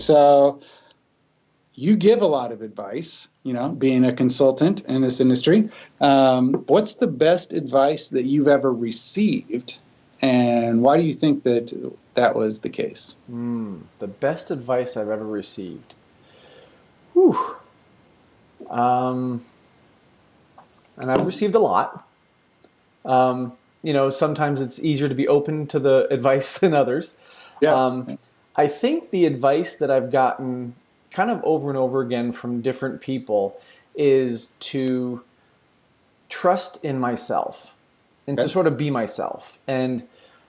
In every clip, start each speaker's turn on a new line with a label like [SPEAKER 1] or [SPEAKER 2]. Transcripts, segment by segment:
[SPEAKER 1] So you give a lot of advice, being a consultant in this industry. What's the best advice that you've ever received? And why do you think that was the case?
[SPEAKER 2] The best advice I've ever received. Whew. And I've received a lot. Sometimes it's easier to be open to the advice than others.
[SPEAKER 1] Yeah.
[SPEAKER 2] I think the advice that I've gotten kind of over and over again from different people is to trust in myself and to sort of be myself. And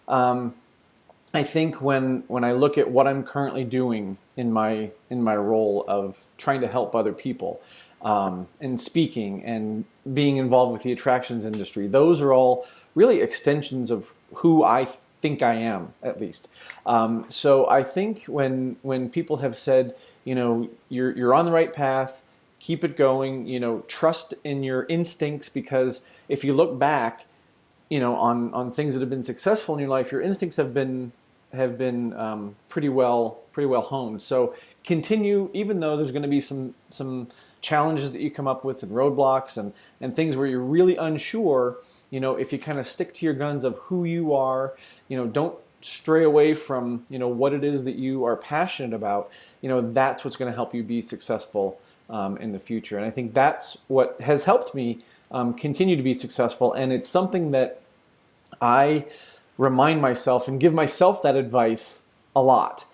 [SPEAKER 2] I think when I look at what I'm currently doing in my role of trying to help other people, and speaking and being involved with the attractions industry, those are all really extensions of who I think I am, at least. So I think when people have said, you're on the right path, keep it going, trust in your instincts, because if you look back, on things that have been successful in your life, your instincts have been pretty well honed. So continue, even though there's going to be some challenges that you come up with and roadblocks and things where you're really unsure. If you kind of stick to your guns of who you are, don't stray away from what it is that you are passionate about. That's what's going to help you be successful in the future. And I think that's what has helped me continue to be successful. And it's something that I remind myself and give myself that advice a lot.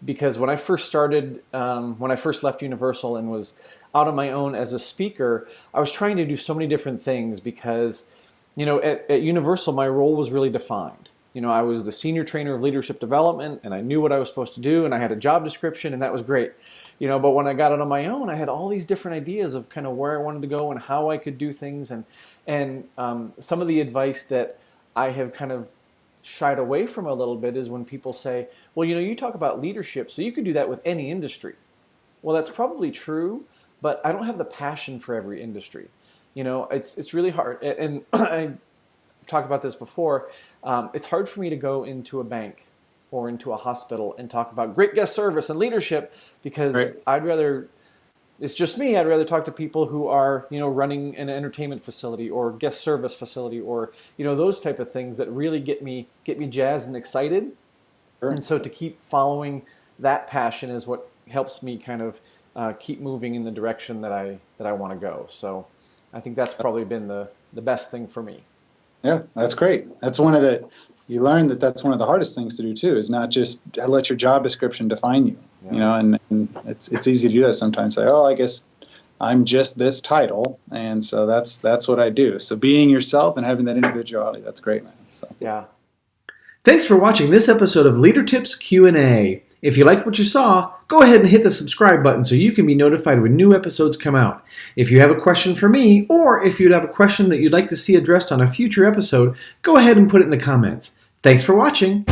[SPEAKER 2] Because when I first started, when I first left Universal and was out on my own as a speaker, I was trying to do so many different things because, at Universal, my role was really defined. I was the senior trainer of leadership development, and I knew what I was supposed to do, and I had a job description, and that was great. But when I got out on my own, I had all these different ideas of kind of where I wanted to go and how I could do things, and some of the advice that I have kind of shied away from a little bit is when people say, well, you talk about leadership, so you could do that with any industry. Well, that's probably true, but I don't have the passion for every industry. It's really hard. And I talked about this before. It's hard for me to go into a bank or into a hospital and talk about great guest service and leadership because it's just me. I'd rather talk to people who are, running an entertainment facility or guest service facility or, those type of things that really get me jazzed and excited. Sure. And so to keep following that passion is what helps me kind of keep moving in the direction that I want to go. So I think that's probably been the best thing for me.
[SPEAKER 1] Yeah, that's great. That's you learn that's one of the hardest things to do too, is not just let your job description define you, and it's easy to do that sometimes. Say, I guess I'm just this title, and so that's what I do. So being yourself and having that individuality, that's great, man. So.
[SPEAKER 2] Yeah. Thanks for watching this episode of LeaderTips Q&A. If you liked what you saw, go ahead and hit the subscribe button so you can be notified when new episodes come out. If you have a question for me, or if you'd have a question that you'd like to see addressed on a future episode, go ahead and put it in the comments. Thanks for watching.